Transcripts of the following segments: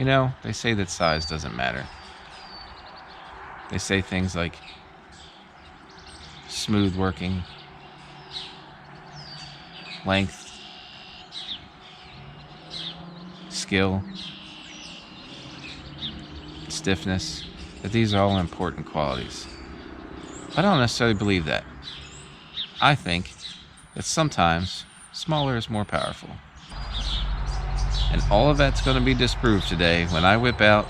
You know, they say that size doesn't matter. They say things like smooth working, length, skill, stiffness, that these are all important qualities. I don't necessarily believe that. I think that sometimes smaller is more powerful. And all of that's going to be disproved today when I whip out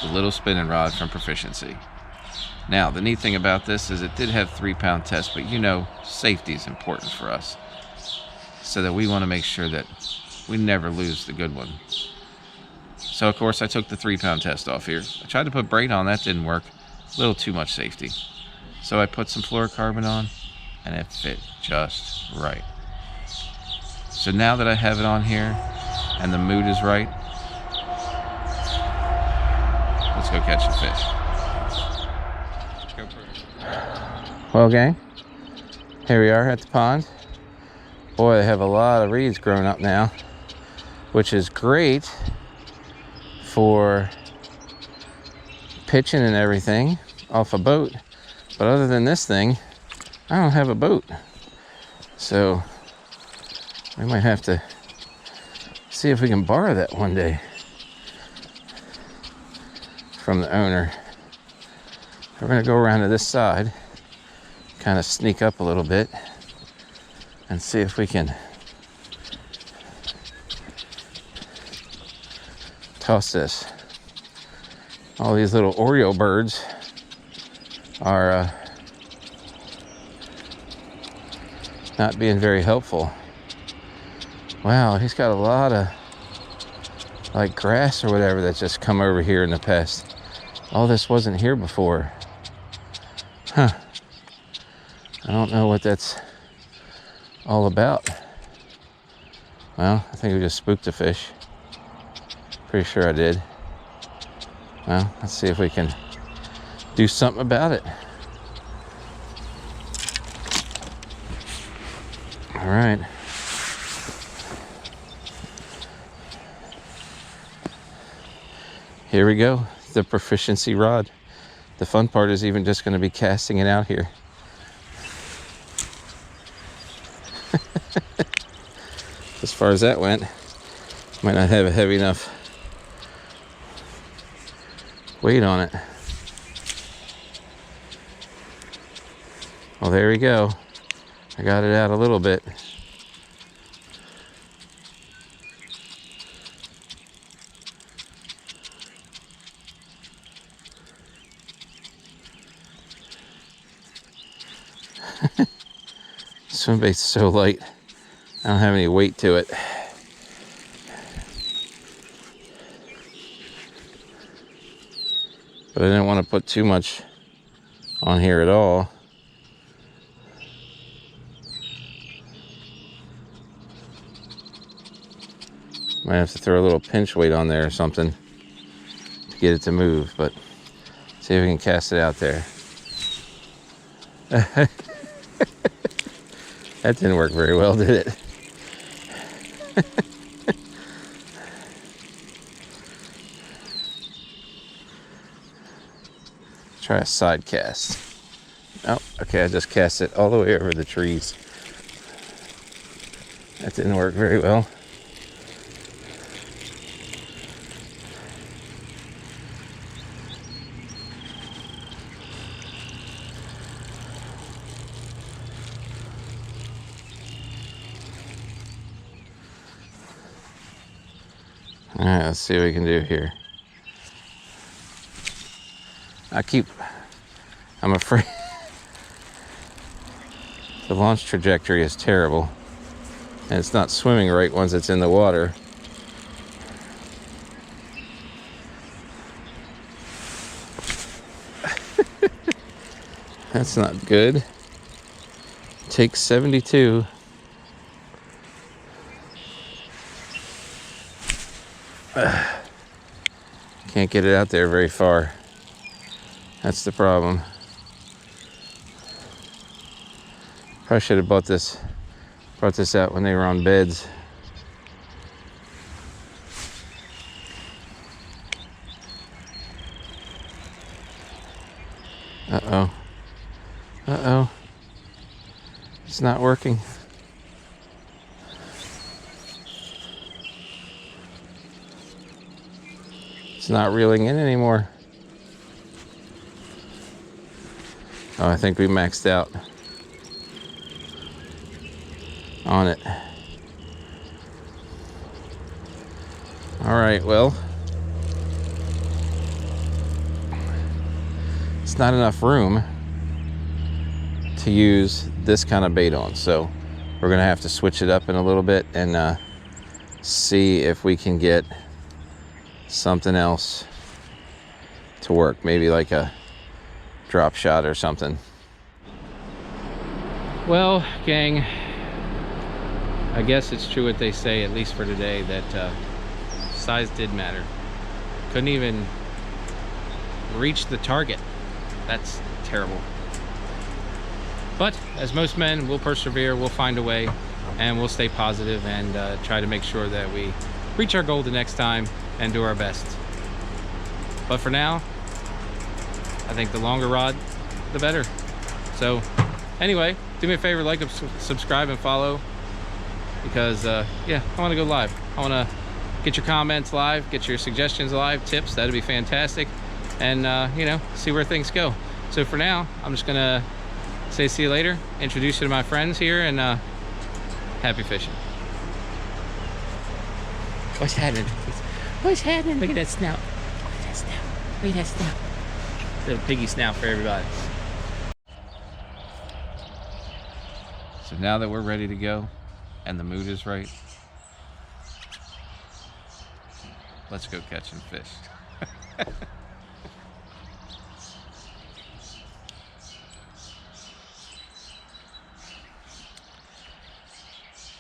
the little spinning rod from Proficiency. Now, the neat thing about this is it did have 3-pound test, but you know, safety is important for us. So that we want to make sure that we never lose the good one. So of course I took the 3-pound test off here. I tried to put braid on, that didn't work. A little too much safety. So I put some fluorocarbon on and it fit just right. So now that I have it on here and the mood is right, let's go catch the fish. Well, gang, here we are at the pond. Boy, they have a lot of reeds growing up now, which is great for pitching and everything off a boat. But other than this thing, I don't have a boat. So we might have to see if we can borrow that one day from the owner. We're gonna go around to this side, kind of sneak up a little bit and see if we can toss this. All these little Oreo birds are not being very helpful. Wow, he's got a lot of like grass or whatever that's just come over here in the past. All this wasn't here before. Huh. I don't know what that's all about. Well, I think we just spooked a fish. Pretty sure I did. Well, let's see if we can do something about it. All right. Here we go, the Proficiency rod. The fun part is even just going to be casting it out here. As far as that went, might not have a heavy enough weight on it. Well, there we go. I got it out a little bit. Swim bait's so light, I don't have any weight to it. But I didn't want to put too much on here at all. Might have to throw a little pinch weight on there or something to get it to move, but see if we can cast it out there. That didn't work very well, did it? Try a side cast. Oh, okay, I just cast it all the way over the trees. That didn't work very well. All right, let's see what we can do here. I'm afraid the launch trajectory is terrible and it's not swimming right once it's in the water. That's not good. Take 72. Can't get it out there very far. That's the problem. Probably should have brought this out when they were on beds. Uh-oh. Uh-oh. It's not working. It's not reeling in anymore. Oh, I think we maxed out on it. All right, well, it's not enough room to use this kind of bait on, so we're gonna have to switch it up in a little bit and see if we can get something else to work, maybe like a drop shot or something. Well, gang, I guess it's true what they say, at least for today, that size did matter. Couldn't even reach the target. That's terrible. But as most men, we'll persevere, we'll find a way, and we'll stay positive and try to make sure that we reach our goal the next time and do our best. But for now, I think the longer rod, the better. So anyway, do me a favor, like, subscribe, and follow, because yeah, I want to go live. I want to get your comments live, get your suggestions live, tips, that'd be fantastic, and you know, see where things go. So for now, I'm just gonna say see you later, introduce you to my friends here, and happy fishing. What's happening? What's happening? Look at that snout. Look at that snout. Look at that snout. Little piggy snout for everybody. So now that we're ready to go and the mood is right, let's go catching fish.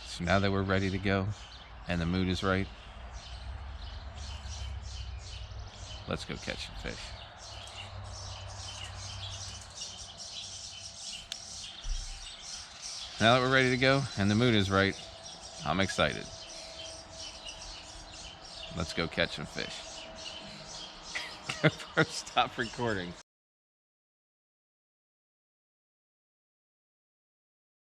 So now that we're ready to go and the mood is right, let's go catching fish. Now that we're ready to go and the mood is right, I'm excited. Let's go catch some fish. Stop recording.